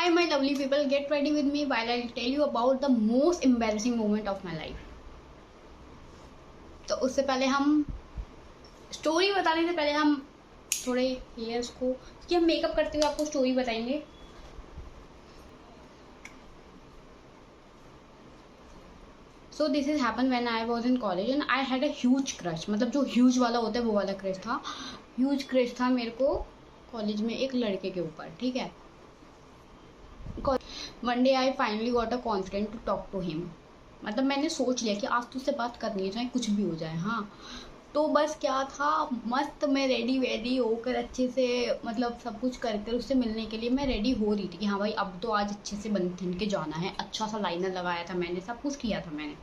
Hi my lovely people, get ready with me while I tell you about the most embarrassing moment of my life. तो उससे पहले हम story बताने से पहले हम थोड़े हेयर्स को, कि हम मेकअप करते हुए आपको स्टोरी बताएंगे. So this has happened when I was in college and I had a huge crush. मतलब जो huge वाला होता है वो वाला क्रश था. Huge crush था मेरे को कॉलेज में एक लड़के के ऊपर. ठीक है. One day I finally got a confidence to talk to him. मतलब मैंने सोच लिया कि आज तो उससे बात करनी है, चाहे कुछ भी हो जाए. हाँ, तो बस क्या था, मस्त मैं रेडी होकर अच्छे से, मतलब सब कुछ कर कर उससे मिलने के लिए मैं रेडी हो रही थी कि हाँ भाई अब तो आज अच्छे से बन ठन के जाना है. अच्छा सा लाइनर लगाया था मैंने, सब कुछ किया था मैंने,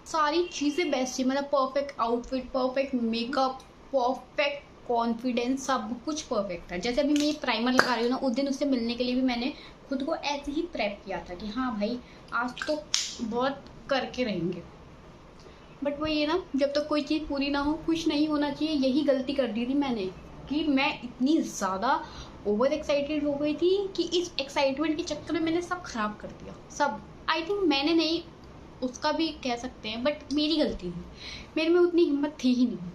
सारी चीज़ें बेस्ट थी. मतलब perfect outfit, perfect makeup, perfect confidence, सब कुछ परफेक्ट था. जैसे अभी मैं ये प्राइमर लगा रही हूँ ना, उस दिन उससे मिलने के लिए भी मैंने खुद को ऐसे ही प्रेप किया था कि हाँ भाई आज तो बहुत करके रहेंगे. बट वो ये ना, जब तक कोई चीज़ पूरी ना हो खुश नहीं होना चाहिए. यही गलती कर दी थी मैंने कि मैं इतनी ज़्यादा ओवर एक्साइटेड हो गई थी कि इस एक्साइटमेंट के चक्कर में मैंने सब खराब कर दिया. सब, आई थिंक मैंने नहीं, उसका भी कह सकते हैं, बट मेरी गलती थी. मेरे में उतनी हिम्मत थी ही नहीं.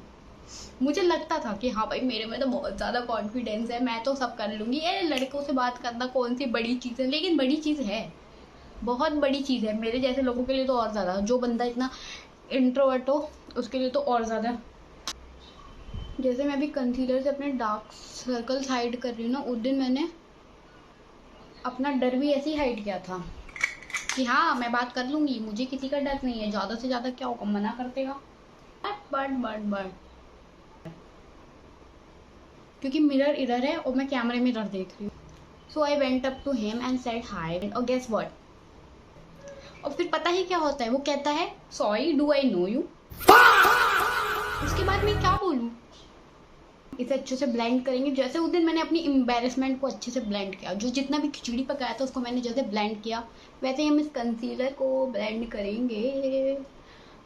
मुझे लगता था कि हाँ भाई मेरे में तो बहुत ज़्यादा कॉन्फिडेंस है, मैं तो सब कर लूँगी. ये लड़कों से बात करना कौन सी बड़ी चीज़ है, लेकिन बड़ी चीज़ है, बहुत बड़ी चीज़ है. मेरे जैसे लोगों के लिए तो और ज़्यादा. जो बंदा इतना इंट्रोवर्ट हो उसके लिए तो और ज़्यादा. जैसे मैं अभी कंसीलर से अपने डार्क सर्कल्स हाइड कर रही हूँ ना, उस दिन मैंने अपना डर भी ऐसे ही हाइड किया था कि हाँ मैं बात कर लूँगी, मुझे किसी का डर नहीं है, ज़्यादा से ज़्यादा क्या होगा, मना कर देगा. बट क्योंकि मिरर इधर है और मैं कैमरे में इधर देख रही हूँ. So I went up to him and said hi, और गेस व्हाट, और फिर पता ही क्या होता है, वो कहता है sorry do I know you. उसके बाद मैं क्या बोलूँ. इसे अच्छे से ब्लेंड करेंगे. जैसे उस दिन मैंने अपनी एम्बेरसमेंट को अच्छे से ब्लेंड किया, जो जितना भी खिचड़ी पकाया था उसको मैंने जैसे ब्लेंड किया, वैसे ही हम इस कंसीलर को ब्लेंड करेंगे.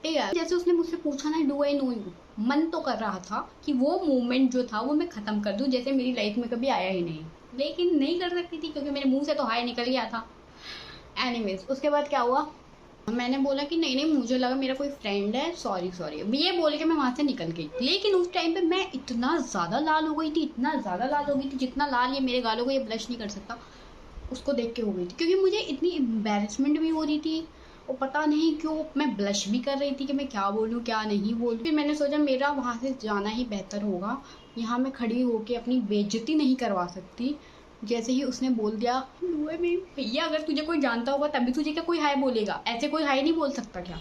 ठीक है. जैसे उसने मुझसे पूछा ना डू आई नो यू, मन तो कर रहा था कि वो मोमेंट जो था वो मैं ख़त्म कर दूं, जैसे मेरी लाइफ में कभी आया ही नहीं. लेकिन नहीं कर सकती थी क्योंकि मेरे मुंह से तो हाय निकल गया था. एनीवेज, उसके बाद क्या हुआ, मैंने बोला कि नहीं मुझे लगा मेरा कोई फ्रेंड है, सॉरी. ये बोल के मैं वहाँ से निकल गई. लेकिन उस टाइम पे मैं इतना ज़्यादा लाल हो गई थी, इतना ज़्यादा लाल हो गई थी, जितना लाल ये मेरे गालों को ये ब्लश नहीं कर सकता, उसको देख के हो गई थी. क्योंकि मुझे इतनी एम्बेरसमेंट भी हो रही थी और पता नहीं क्यों मैं ब्लश भी कर रही थी कि मैं क्या बोलूँ क्या नहीं बोलूँ. फिर मैंने सोचा मेरा वहाँ से जाना ही बेहतर होगा, यहाँ मैं खड़ी होके अपनी बेइज्जती नहीं करवा सकती. जैसे ही उसने बोल दिया भैया, अगर तुझे कोई जानता होगा तभी तुझे क्या कोई हाय बोलेगा, ऐसे कोई हाय नहीं बोल सकता क्या.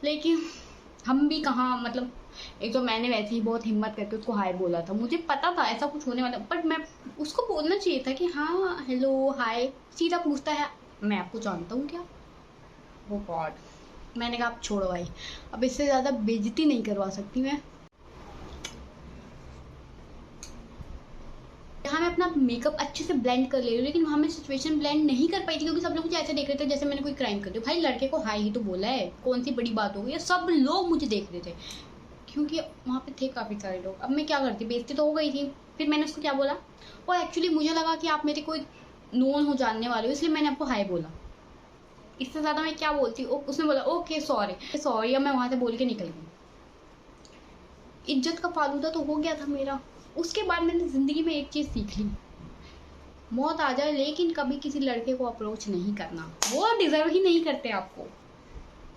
लेकिन हम भी कहाँ, मतलब एक तो मैंने वैसे ही बहुत हिम्मत करके उसको हाय बोला था. मुझे पता था ऐसा कुछ होने वाला, बट मैं उसको बोलना चाहिए था कि हाँ हेलो हाय. सीधा पूछता है मैं आपको जानता हूँ क्या. वो गॉड, मैंने कहा आप छोड़ो भाई, अब इससे ज़्यादा बेइज्जती नहीं करवा सकती मैं. यहाँ मैं अपना मेकअप अच्छे से ब्लेंड कर ले रही हूँ, लेकिन वहाँ मैं सिचुएशन ब्लेंड नहीं कर पाई थी क्योंकि सब लोग मुझे ऐसे देख रहे थे जैसे मैंने कोई क्राइम कर दिया. भाई लड़के को हाय ही तो बोला है, कौन सी बड़ी बात हो गई. सब लोग मुझे देख रहे थे क्योंकि वहाँ पे थे काफ़ी सारे लोग. अब मैं क्या करती, बेइज्जती तो हो गई थी. फिर मैंने उसको क्या बोला, और एक्चुअली मुझे लगा कि आप मेरे कोई नोन हो, जानने वाले हो, इसलिए मैंने आपको हाय बोला. इससे ज़्यादा मैं क्या बोलती. उसने बोला ओके सॉरी, अब मैं वहाँ से बोल के निकल गई. इज्जत का फालूदा तो हो गया था मेरा. उसके बाद मैंने ज़िंदगी में एक चीज़ सीख ली, मौत आ जाए लेकिन कभी किसी लड़के को अप्रोच नहीं करना, वो डिज़र्व ही नहीं करते आपको.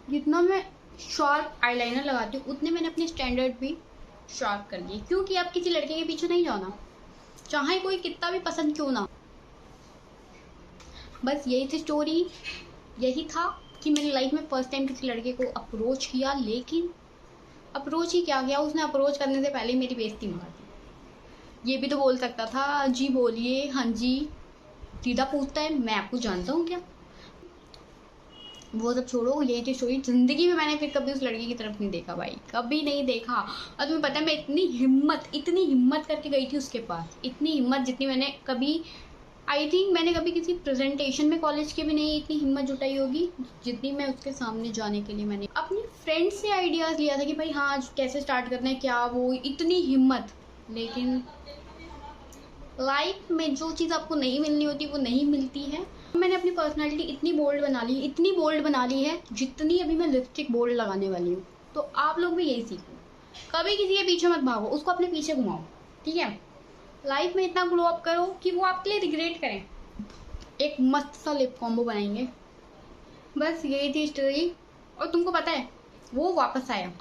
जितना मैं शार्प आईलाइनर लगाती हूँ उतने मैंने अपने स्टैंडर्ड भी शार्प कर दिए, क्योंकि आप किसी लड़के के पीछे नहीं जाना, चाहे कोई कितना भी पसंद क्यों ना. बस यही थी स्टोरी. यही था कि मैंने लाइफ में फर्स्ट टाइम किसी लड़के को अप्रोच किया, लेकिन अप्रोच ही क्या किया, उसने अप्रोच करने से पहले ही मेरी बेइज्जती मार दी. ये भी तो बोल सकता था जी बोलिए, हाँ जी. सीधा पूछता है मैं आपको जानता हूँ क्या. वो सब छोड़ो, यही थी स्टोरी. ज़िंदगी में मैंने फिर कभी उस लड़की की तरफ नहीं देखा भाई, कभी नहीं देखा. और तुम्हें पता है मैं इतनी हिम्मत करके गई थी उसके पास, इतनी हिम्मत जितनी मैंने कभी, आई थिंक मैंने कभी किसी प्रेजेंटेशन में कॉलेज के भी नहीं इतनी हिम्मत जुटाई होगी जितनी मैं उसके सामने जाने के लिए मैंने अपनी फ्रेंड से आइडियाज़ लिया था कि भाई हाँ कैसे स्टार्ट करना है क्या, वो इतनी हिम्मत. लेकिन लाइफ में जो चीज़ आपको नहीं मिलनी होती वो नहीं मिलती है। मैंने अपनी पर्सनालिटी इतनी बोल्ड बना ली है जितनी अभी मैं लिपस्टिक बोल्ड लगाने वाली हूँ। तो आप लोग भी यही सीखो, कभी किसी के पीछे मत भागो, उसको अपने पीछे घुमाओ, ठीक है। लाइफ में इतना ग्लो अप करो कि वो आपके लिए रिग्रेट करें। एक मस्त सा लिप कॉम्बो बनाएंगे, बस यही थी स्टोरी। और तुमको पता है वो वापस आया,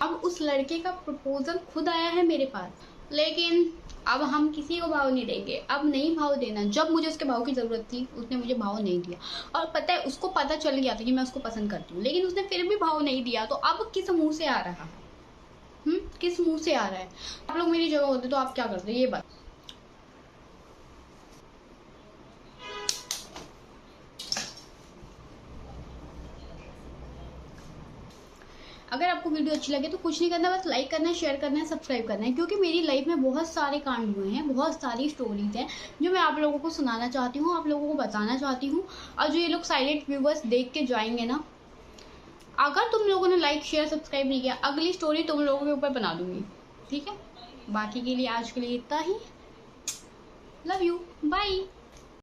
अब उस लड़के का प्रपोजल खुद आया है मेरे पास, लेकिन अब हम किसी को भाव नहीं देंगे। अब नहीं भाव देना। जब मुझे उसके भाव की ज़रूरत थी उसने मुझे भाव नहीं दिया, और पता है उसको पता चल गया था कि मैं उसको पसंद करती हूँ, लेकिन उसने फिर भी भाव नहीं दिया। तो अब किस मुंह से आ रहा है? किस मुंह से आ रहा है? आप लोग मेरी जगह होते तो आप क्या करते ये बात। अगर आपको वीडियो अच्छी लगे तो कुछ नहीं करना, बस लाइक करना है, शेयर करना है, सब्सक्राइब करना है, क्योंकि मेरी लाइफ में बहुत सारे कांड हुए हैं, बहुत सारी स्टोरीज हैं जो मैं आप लोगों को सुनाना चाहती हूँ, आप लोगों को बताना चाहती हूँ। और जो ये लोग साइलेंट व्यूवर्स देख के जाएंगे ना, अगर तुम लोगों ने लाइक शेयर सब्सक्राइब नहीं किया, अगली स्टोरी तुम लोगों के ऊपर बना दूंगी, ठीक है। बाकी के लिए आज के लिए इतना ही। Love you, bye.